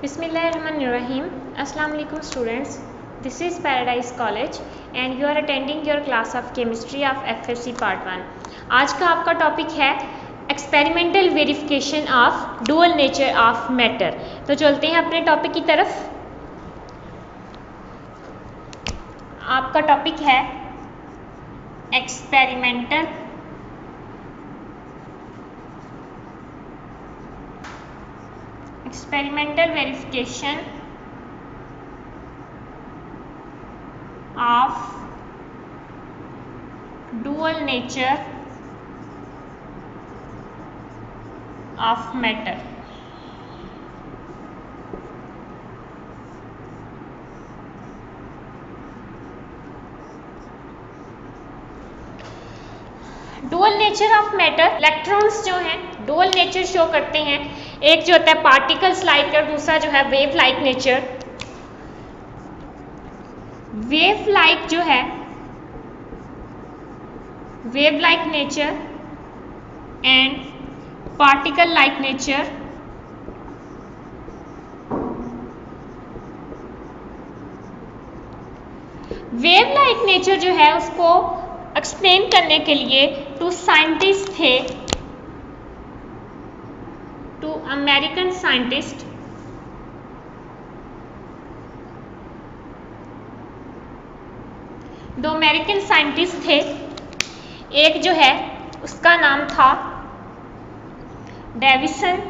Bismillahirrahmanirrahim. Assalamu alaikum students. This is Paradise College and you are attending your class of chemistry of FSC part 1. आज का आपका topic है experimental verification of dual nature of matter. तो चलते हैं अपने topic की तरफ। आपका टॉपिक है experimental verification of dual nature of matter। Dual nature of matter, electrons जो हैं डुअल नेचर शो करते हैं। एक जो होता है पार्टिकल्स लाइक और दूसरा जो है wave like nature. Wave like जो है wave like nature and particle like nature. Wave like nature जो है उसको एक्सप्लेन करने के लिए टू साइंटिस्ट थे, टू अमेरिकन साइंटिस्ट, दो अमेरिकन साइंटिस्ट थे। एक जो है उसका नाम था डेविसन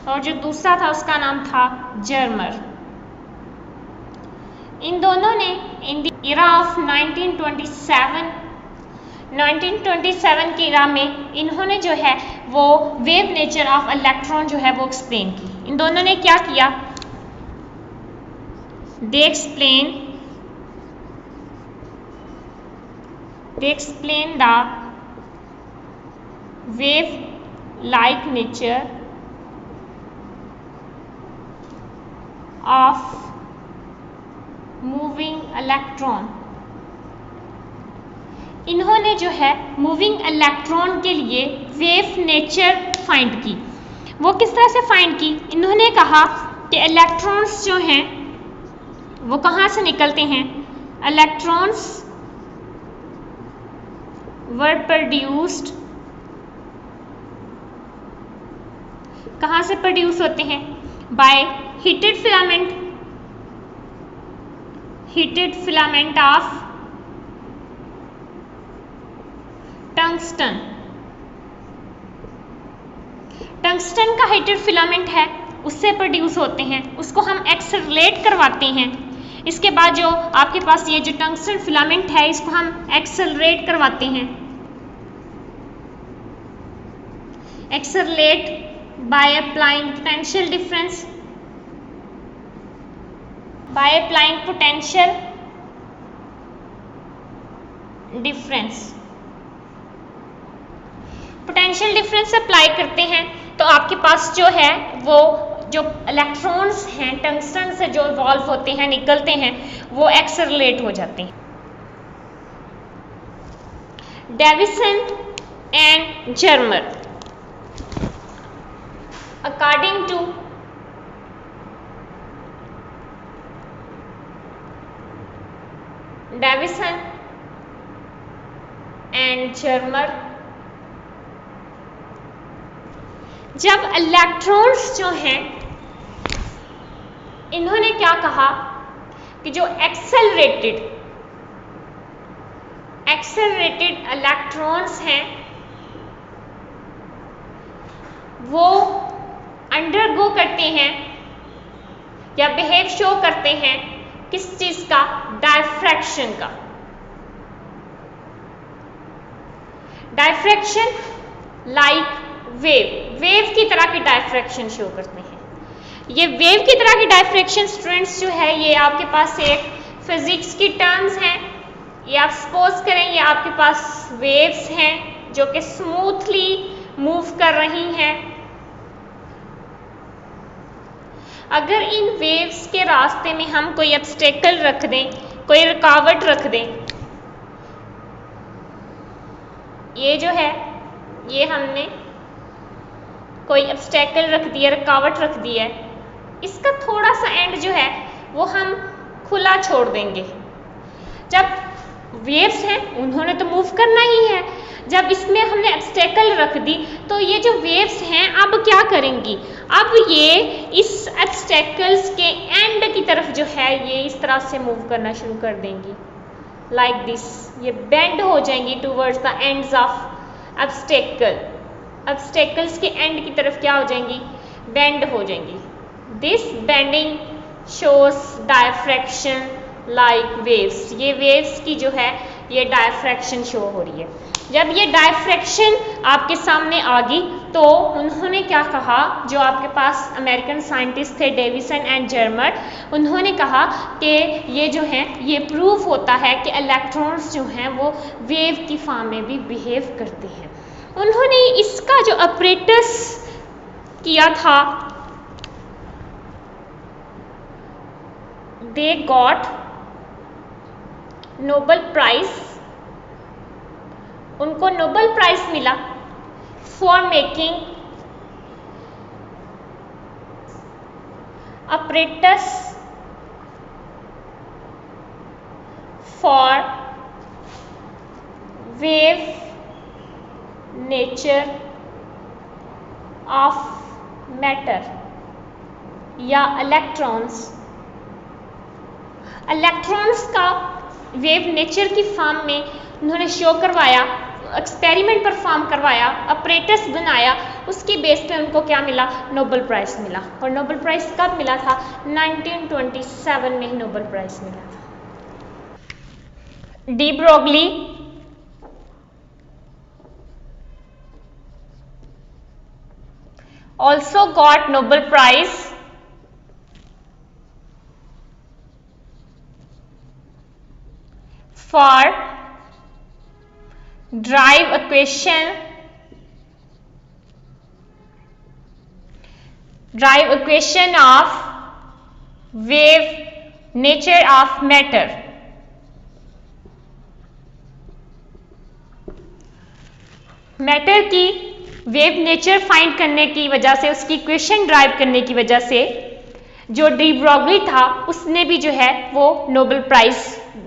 और जो दूसरा था उसका नाम था जर्मर। इन दोनों ने इन द इरा ऑफ 1927 की इरा में इन्होंने जो है वो वेव नेचर ऑफ इलेक्ट्रॉन जो है वो एक्सप्लेन की। इन दोनों ने क्या किया? They explain the wave like nature of moving electron. इन्होंने जो है मूविंग इलेक्ट्रॉन के लिए वेव नेचर फाइंड की। वो किस तरह से फाइंड की? इन्होंने कहा कि इलेक्ट्रॉन्स जो हैं वो कहाँ से निकलते हैं? इलेक्ट्रॉन्स वर प्रोड्यूस्ड, कहाँ से प्रोड्यूस होते हैं? By heated filament of tungsten. Tungsten का हीटेड फिलामेंट है, उससे प्रोड्यूस होते हैं। उसको हम एक्सेलरेट करवाते हैं। इसके बाद जो आपके पास ये जो टंगस्टन फिलामेंट है इसको हम एक्सेलरेट करवाते हैं। Accelerate by applying potential difference, by applying potential difference apply करते हैं तो आपके पास जो है वो जो इलेक्ट्रॉन्स हैं टंगस्टन से जो इवॉल्व होते हैं, निकलते हैं, वो एक्सेलरेट हो जाते हैं। Davisson and Germer, according to Davisson and Germer, जब इलेक्ट्रॉन्स जो हैं इन्होंने क्या कहा कि जो एक्सेलरेटेड इलेक्ट्रॉन्स हैं वो अंडरगो करते हैं या बिहेव शो करते हैं किस चीज का? डायफ्रैक्शन का। डायफ्रैक्शन लाइक वेव की तरह की डायफ्रैक्शन शो करते हैं। ये वेव की तरह की डायफ्रैक्शन स्टूडेंट्स जो है ये आपके पास एक फिजिक्स की टर्म्स हैं। ये आप सपोज करें ये आपके पास वेव्स हैं जो कि स्मूथली मूव कर रही हैं। अगर इन वेव्स के रास्ते में हम कोई ऑब्स्टेकल रख दें, कोई रुकावट रख दें, ये जो है ये हमने कोई ऑब्स्टेकल रख दिया, रुकावट रख दी है, इसका थोड़ा सा एंड जो है वो हम खुला छोड़ देंगे। जब वेव्स हैं उन्होंने तो मूव करना ही है, जब इसमें हमने ऑब्स्टेकल रख दी तो ये जो वेव्स हैं अब क्या करेंगी, अब ये इस ऑब्स्टेकल्स के एंड की तरफ जो है ये इस तरह से मूव करना शुरू कर देंगी, लाइक दिस, ये बेंड हो जाएंगी towards the ends of obstacle, obstacles के एंड की तरफ क्या हो जाएंगी, बेंड हो जाएंगी। This bending shows diffraction like waves, ये वेव्स की जो है ये डायफ्रैक्शन शो हो रही है। जब ये डायफ्रैक्शन आपके सामने आ गई तो उन्होंने क्या कहा, जो आपके पास अमेरिकन साइंटिस्ट थे डेविसन एंड जर्मर, उन्होंने कहा कि ये जो है ये प्रूफ होता है कि इलेक्ट्रॉन्स जो हैं वो वेव की फॉर्म में भी बिहेव करते हैं। उन्होंने इसका जो ऑपरेटस किया था, दे गॉट नोबेल प्राइज, उनको नोबेल प्राइज मिला for making apparatus for wave nature of matter या इलेक्ट्रॉन्स, इलेक्ट्रॉन्स का वेव नेचर की फॉर्म में उन्होंने शो करवाया, एक्सपेरिमेंट परफॉर्म करवाया, अपरेटस बनाया, उसकी बेस पे उनको क्या मिला, नोबेल प्राइज मिला। और नोबेल प्राइज कब मिला था, 1927 में नोबेल प्राइज मिला था। De Broglie also got Nobel Prize for drive equation of wave nature of matter। Matter की वेव नेचर फाइंड करने की वजह से, उसकी इक्वेशन ड्राइव करने की वजह से जो डी ब्रोगली था उसने भी जो है वो नोबेल प्राइज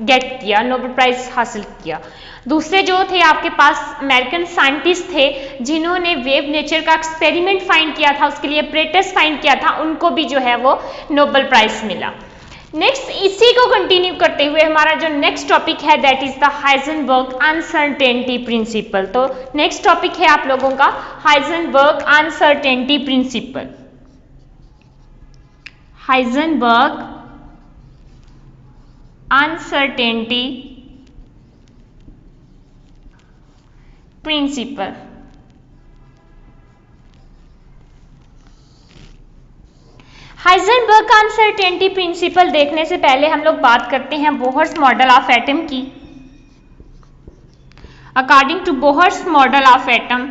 गेट किया, नोबेल प्राइज हासिल किया। दूसरे जो थे आपके पास अमेरिकन साइंटिस्ट थे जिन्होंने वेव नेचर का एक्सपेरिमेंट फाइंड किया था, उसके लिए अपरेटस फाइंड किया था, उनको भी जो है वो नोबेल प्राइज मिला। नेक्स्ट इसी को कंटिन्यू करते हुए हमारा जो नेक्स्ट टॉपिक है that is the Heisenberg uncertainty principle. तो नेक्स्ट टॉपिक है आप लोगों का Heisenberg uncertainty principle. Heisenberg uncertainty principle. Heisenberg का अनसर्टेनिटी प्रिंसिपल देखने से पहले हम लोग बात करते हैं बोहर्स मॉडल ऑफ एटम की। According to Bohr's model of atom,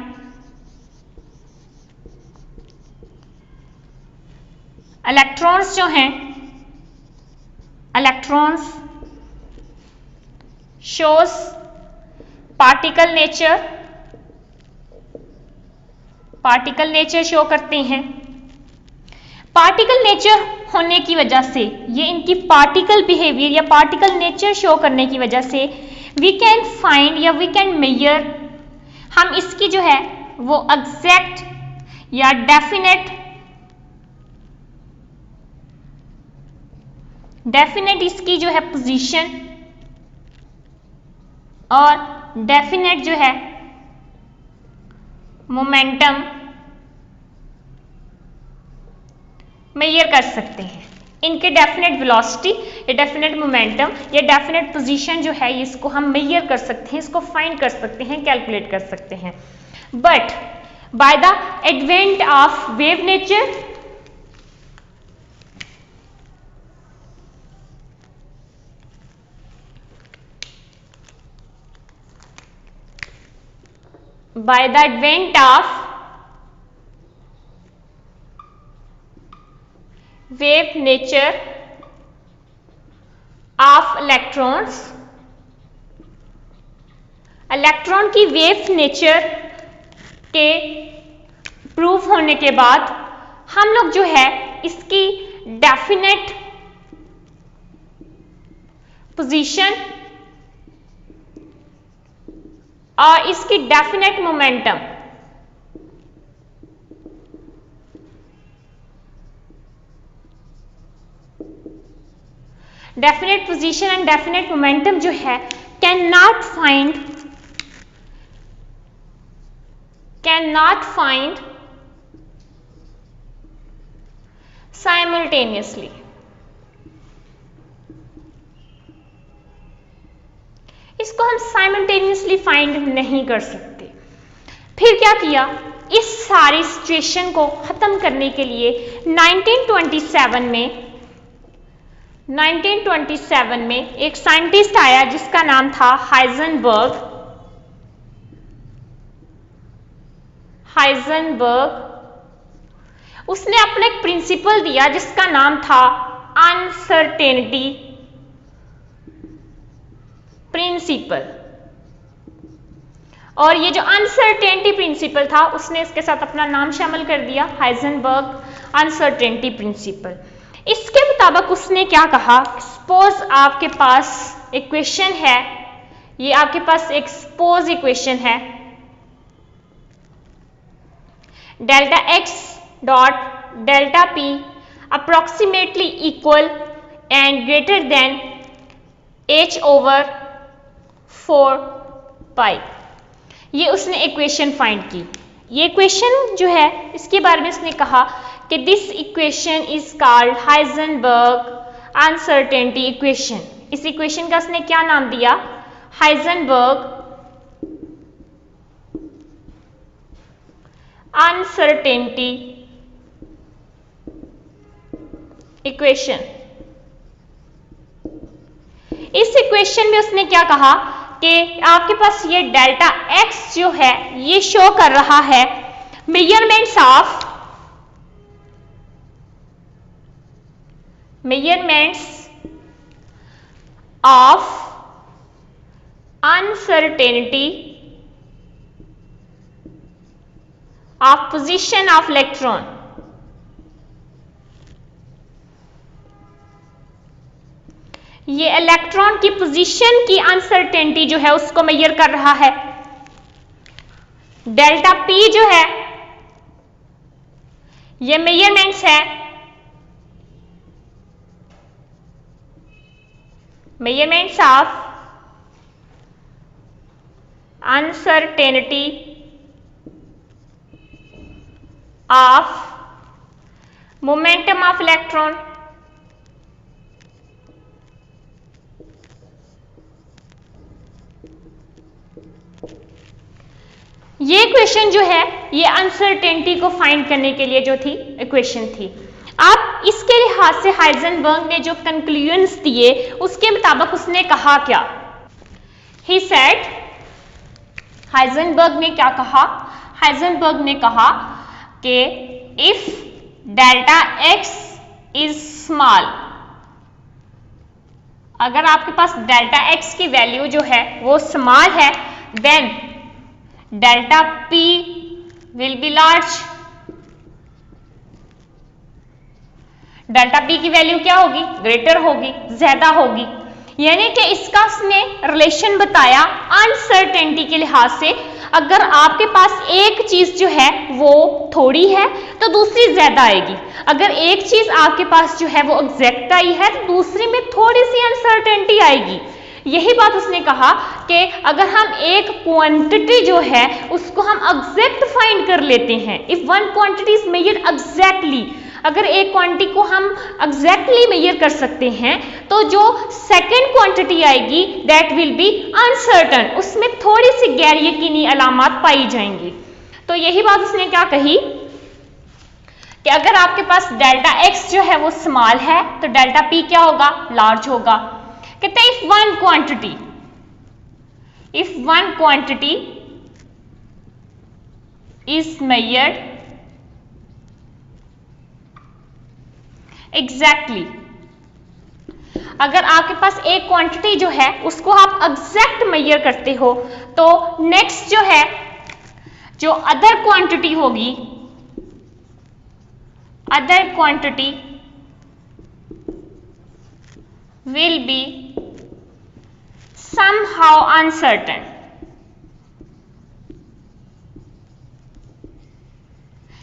electrons जो हैं, electrons shows particle nature, particle nature show करते हैं। पार्टिकल नेचर होने की वजह से, ये इनकी पार्टिकल बिहेवियर या पार्टिकल नेचर शो करने की वजह से वी कैन फाइंड या वी कैन मेजर, हम इसकी जो है वो एग्जैक्ट या डेफिनेट इसकी जो है पोजीशन और डेफिनेट जो है मोमेंटम मेजर कर सकते हैं। इनके डेफिनेट वेलोसिटी या डेफिनेट मोमेंटम या डेफिनेट पोजीशन जो है इसको हम मेजर कर सकते हैं, इसको फाइंड कर सकते हैं, कैलकुलेट कर सकते हैं। But by the advent of wave nature, by the advent of wave nature of electrons, electron की वेव नेचर के प्रूफ होने के बाद हम लोग जो है इसकी डेफिनेट पोजीशन और इसकी definite momentum definite position and definite momentum जो है कैन नॉट फाइंड साइमल्टेनियसली। इसको हम साइमल्टेनियसली फाइंड नहीं कर सकते। फिर क्या किया, इस सारी सिचुएशन को खत्म करने के लिए 1927 में एक साइंटिस्ट आया जिसका नाम था हाइजेनबर्ग। उसने अपना एक प्रिंसिपल दिया जिसका नाम था अनसर्टेनिटी प्रिंसिपल। और ये जो अनसर्टेनिटी प्रिंसिपल था उसने इसके साथ अपना नाम शामिल कर दिया, हाइजेनबर्ग अनसर्टेनिटी प्रिंसिपल। इसके मुताबिक उसने क्या कहा, सपोज आपके पास इक्वेशन है, ये आपके पास एक सपोज इक्वेशन है, delta x dot delta P approximately equal and greater than h over 4 पाई। ये उसने इक्वेशन फाइंड की। ये इक्वेशन जो है इसके बारे में उसने कहा कि this equation is called Heisenberg uncertainty equation. इस इक्वेशन का उसने क्या नाम दिया, हाइजेनबर्ग अनसर्टेनिटी इक्वेशन। इस इक्वेशन में उसने क्या कहा कि आपके पास ये डेल्टा एक्स जो है ये शो कर रहा है measurements of uncertainty of position of electron. ये इलेक्ट्रॉन की पोजीशन की अनसर्टेनिटी जो है उसको मेजर कर रहा है। डेल्टा पी जो है ये मेजरमेंट्स है, measurements of uncertainty of momentum of electron. ये इक्वेशन जो है ये अनसर्टेनिटी को फाइंड करने के लिए जो थी इक्वेशन थी। अब इसके लिहाज से हाइजेनबर्ग ने जो कंक्लूजन्स दिए उसके मुताबिक उसने कहा क्या, ही सेड, हाइजेनबर्ग ने क्या कहा, हाइजेनबर्ग ने कहा कि if delta x is small, अगर आपके पास डेल्टा एक्स की वैल्यू जो है वो स्मॉल है, then delta p will be large. Delta p की वैल्यू क्या होगी, ग्रेटर होगी, ज्यादा होगी। यानी कि इसका उसने रिलेशन बताया अनसर्टेनिटी के लिहाज से। अगर आपके पास एक चीज जो है वो थोड़ी है तो दूसरी ज्यादा आएगी, अगर एक चीज आपके पास जो है वो एग्जैक्ट आई है तो दूसरी में थोड़ी सी अनसर्टेनिटी आएगी। यही बात उसने कहा कि अगर हम एक क्वांटिटी जो है उसको हम एग्जैक्ट फाइंड कर लेते हैं, if one quantity is measured exactly, अगर एक क्वांटिटी को हम एग्जैक्टली मेजर कर सकते हैं तो जो सेकंड क्वांटिटी आएगी दैट विल बी अनसर्टन, उसमें थोड़ी सी गैर यकीनी अलामत पाई जाएंगी। तो यही बात उसने क्या कही कि अगर आपके पास डेल्टा एक्स जो है वो स्मॉल है तो डेल्टा पी क्या होगा, लार्ज होगा। कहते हैं if one quantity is measured exactly, अगर आपके पास एक क्वांटिटी जो है उसको आप एग्जैक्ट मेजर करते हो तो नेक्स्ट जो है जो अदर क्वांटिटी होगी other quantity will be somehow uncertain.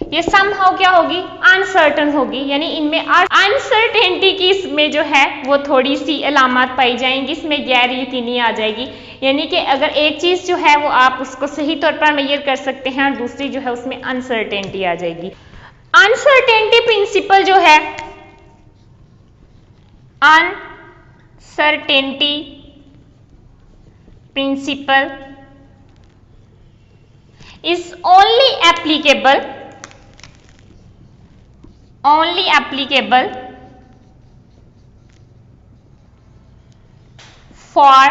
ये somehow क्या होगी, अनसर्टन होगी, यानी इनमें अनसर्टेनिटी की इसमें जो है वो थोड़ी सी अलामत पाई जाएंगी, इसमें गैर यकीनी आ जाएगी। यानी कि अगर एक चीज जो है वो आप उसको सही तौर पर मेजर कर सकते हैं और दूसरी जो है उसमें अनसर्टेनिटी आ जाएगी। अनसर्टेनिटी प्रिंसिपल जो है, uncertainty principle is only applicable for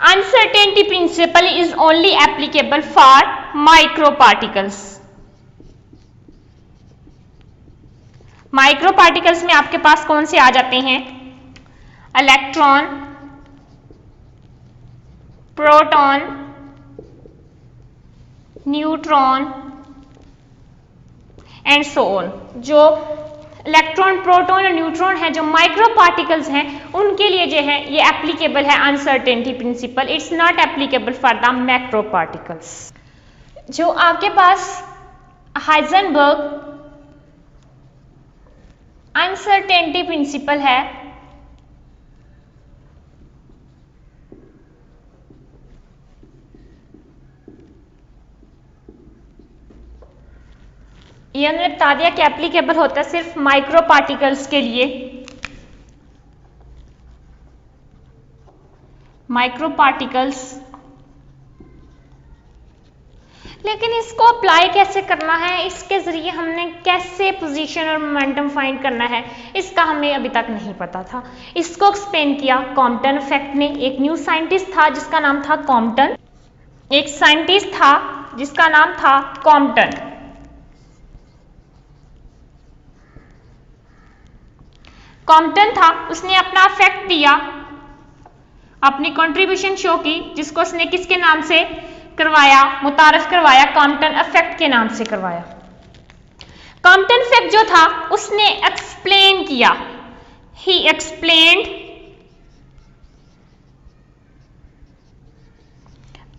uncertainty principle is only applicable for microparticles. Microparticles में आपके पास कौन से आ जाते हैं, electron, proton, neutron and so on. जो इलेक्ट्रॉन, प्रोटॉन और न्यूट्रॉन है, जो माइक्रो पार्टिकल्स हैं, उनके लिए जो है ये एप्लीकेबल है uncertainty principle. It's not applicable for the macro particles. जो आपके पास हाइजेनबर्ग अनसर्टेनिटी प्रिंसिपल है, ये हमने बता दिया कि एप्लीकेबल होता है सिर्फ माइक्रो पार्टिकल्स के लिए। माइक्रो पार्टिकल्स, लेकिन इसको अप्लाई कैसे करना है, इसके जरिए हमने कैसे पोजीशन और मोमेंटम फाइंड करना है, इसका हमें अभी तक नहीं पता था। इसको एक्सप्लेन किया कॉम्पटन इफेक्ट ने। एक न्यू साइंटिस्ट था जिसका नाम था कॉम्पटन, एक साइंटिस्ट था जिसका नाम था कॉम्पटन। कॉम्पटन था, उसने अपना इफेक्ट दिया, अपनी कंट्रीब्यूशन शो की, जिसको उसने किसके नाम से करवाया, मुतारफ करवाया, कॉम्पटन इफेक्ट के नाम से करवाया। कॉम्पटन इफेक्ट जो था उसने एक्सप्लेन किया, ही एक्सप्लेन्ड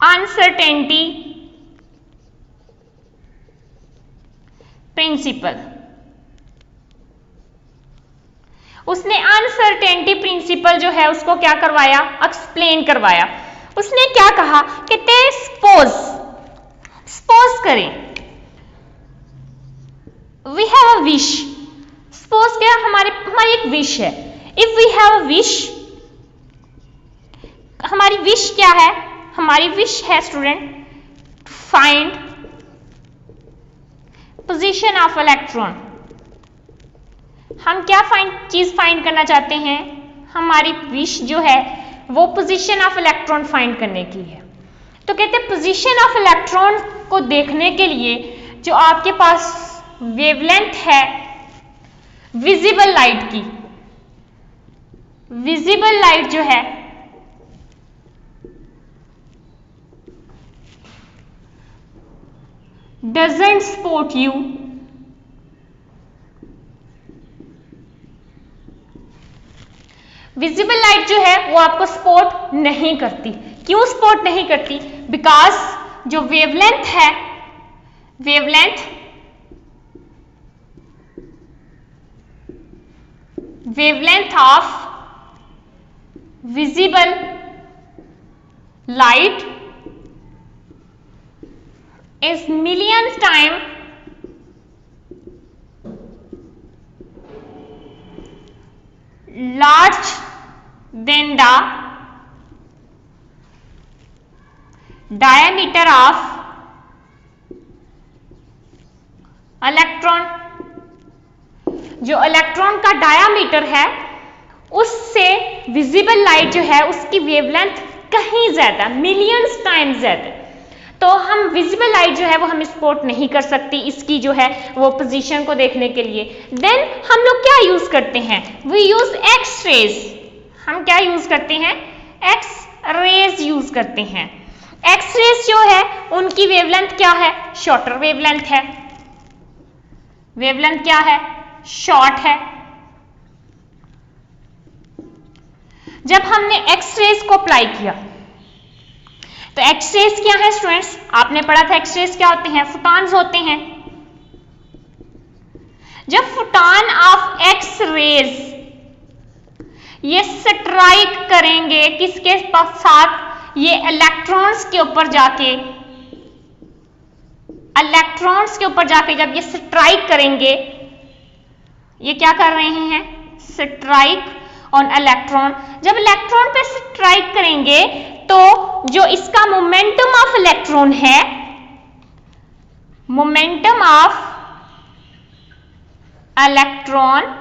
अनसर्टेनिटी प्रिंसिपल। उसने अनसर्टेनिटी प्रिंसिपल जो है उसको क्या करवाया, एक्सप्लेन करवाया। उसने क्या कहा, कहते सपोज करें we have a wish. Suppose क्या, हमारी एक विश है। If we have a wish, हमारी विश क्या है, हमारी विश है student find position of electron. हम क्या चीज फाइंड करना चाहते हैं, हमारी विश जो है वो पोजीशन ऑफ इलेक्ट्रॉन फाइंड करने की है। तो कहते हैं पोजीशन ऑफ इलेक्ट्रॉन को देखने के लिए जो आपके पास वेवलेंथ है विजिबल लाइट की, विजिबल लाइट जो है doesn't support you, visible light जो है वो आपको सपोर्ट नहीं करती। क्यों सपोर्ट नहीं करती, बिकॉज जो वेवलेंथ है, wavelength of visible light is millions time large than the diameter of electron। जो इलेक्ट्रॉन का डायामीटर है उससे विजिबल लाइट जो है उसकी वेवलेंथ कहीं ज्यादा, मिलियंस टाइम ज्यादा। तो हम विजिबल लाइट जो है वो हम सपोर्ट नहीं कर सकती इसकी जो है वो पोजीशन को देखने के लिए। देन हम लोग क्या यूज करते हैं, वी यूज एक्स रेज। हम क्या यूज करते हैं, एक्स रेज यूज करते हैं। एक्स रेज जो है उनकी वेवलेंथ क्या है, शॉर्टर वेवलेंथ है। वेवलेंथ क्या है, शॉर्ट है। जब हमने एक्स रेज को अप्लाई किया तो एक्स रेज क्या है स्टूडेंट्स, आपने पढ़ा था एक्स रेज क्या होते हैं, फोटॉन्स होते हैं। जब फोटॉन ऑफ एक्स रेज ये स्ट्राइक करेंगे किसके साथ, ये इलेक्ट्रॉन्स के ऊपर जाके, इलेक्ट्रॉन्स के ऊपर जाके जब ये स्ट्राइक करेंगे, ये क्या कर रहे हैं, स्ट्राइक ऑन इलेक्ट्रॉन। जब इलेक्ट्रॉन पे स्ट्राइक करेंगे तो जो इसका मोमेंटम ऑफ इलेक्ट्रॉन है, momentum of electron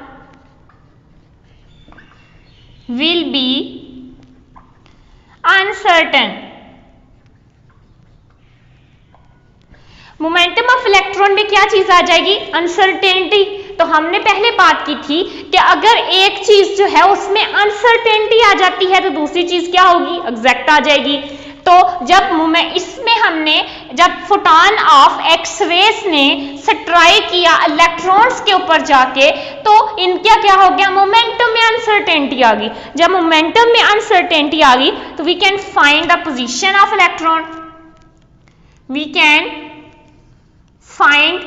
will be uncertain। Momentum of electron में क्या चीज आ जाएगी, अनसर्टेनिटी। तो हमने पहले बात की थी कि अगर एक चीज जो है उसमें अनसर्टेनिटी आ जाती है तो दूसरी चीज क्या होगी, एग्जैक्ट आ जाएगी। तो जब इसमें हमने जब फोटॉन ऑफ एक्स रेस ने स्ट्राइक किया इलेक्ट्रॉन्स के ऊपर जाके तो इनका क्या हो गया, मोमेंटम में अनसर्टेनिटी आ गई। जब मोमेंटम में अनसर्टेनिटी आ गई तो we can find the position of electron, we can find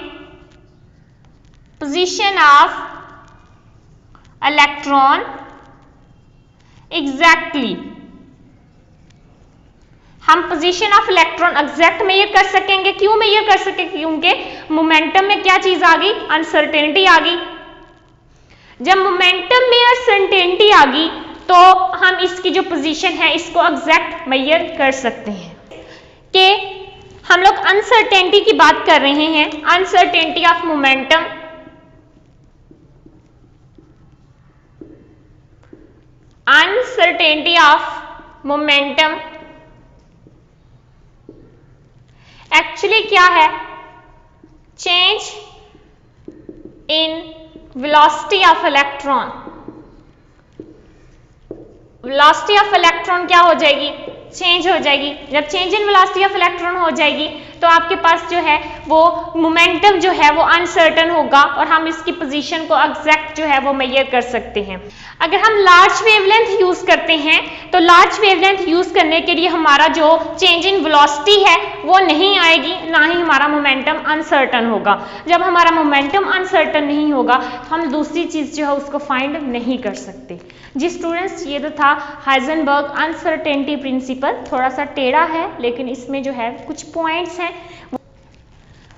position of electron exactly. हम position of electron exact measure कर सकेंगे। क्यों मेजर कर सकेंगे, क्योंकि मोमेंटम में क्या चीज आ गई, अनसर्टेनिटी आ गई। जब मोमेंटम में अनसर्टेनिटी आ गई तो हम इसकी जो पोजीशन है इसको एग्जैक्ट मेजर कर सकते हैं। कि हम लोग अनसर्टेनिटी की बात कर रहे हैं, uncertainty of momentum, uncertainty of momentum actually क्या है, change in velocity of electron. Velocity of electron क्या हो जाएगी, चेंज हो जाएगी। जब change in velocity of electron हो जाएगी तो आपके पास जो है वो मोमेंटम जो है वो अनसर्टन होगा और हम इसकी पोजीशन को एग्जैक्ट जो है वो मेजर कर सकते हैं। अगर हम लार्ज वेवलेंथ यूज करते हैं तो लार्ज वेवलेंथ यूज करने के लिए हमारा जो चेंज इन वेलोसिटी है वो नहीं आएगी, ना ही हमारा मोमेंटम अनसर्टन होगा। जब हमारा मोमेंटम अनसर्टन नहीं होगा तो हम दूसरी चीज जो है उसको फाइंड नहीं कर सकते। जी स्टूडेंट्स, ये तो था हाइजेनबर्ग अनसर्टेनिटी प्रिंसिपल। थोड़ा सा टेढ़ा है लेकिन इसमें जो है कुछ पॉइंट्स हैं।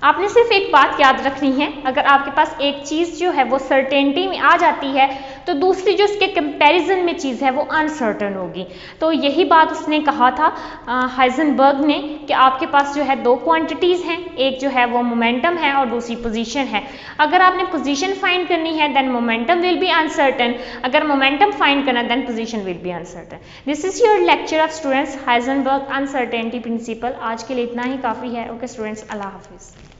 आपने सिर्फ एक बात याद रखनी है, अगर आपके पास एक चीज जो है वो सर्टेनिटी में आ जाती है तो दूसरी जो उसके कंपैरिजन में चीज है वो अनसर्टन होगी। तो यही बात उसने कहा था हाइजेनबर्ग ने कि आपके पास जो है दो क्वांटिटीज हैं, एक जो है वो मोमेंटम है और दूसरी पोजीशन है। अगर आपने पोजीशन फाइंड करनी है then momentum will be uncertain, अगर मोमेंटम फाइंड करना then position will be uncertain. This is your lecture of students Heisenberg uncertainty principle. आज के लिए इतना ही काफी है। ओके स्टूडेंट्स, अल्लाह हाफिज।